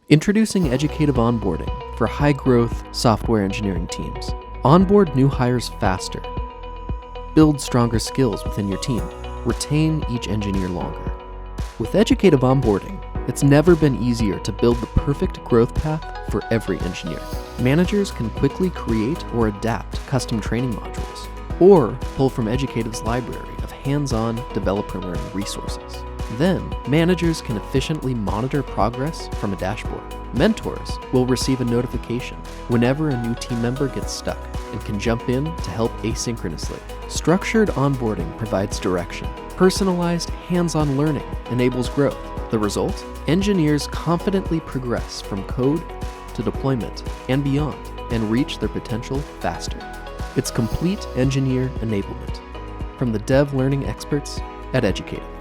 Introducing Educative Onboarding for high-growth software engineering teams. Onboard new hires faster. Build stronger skills within your team. Retain each engineer longer. With Educative Onboarding, it's never been easier to build the perfect growth path for every engineer. Managers can quickly create or adapt custom training modules, or pull from Educative's library of hands-on developer learning resources. Then, managers can efficiently monitor progress from a dashboard. Mentors will receive a notification whenever a new team member gets stuck and can jump in to help asynchronously. Structured onboarding provides direction. Personalized hands-on learning enables growth. The result? Engineers confidently progress from code to deployment and beyond and reach their potential faster. It's complete engineer enablement from the dev learning experts at Educative.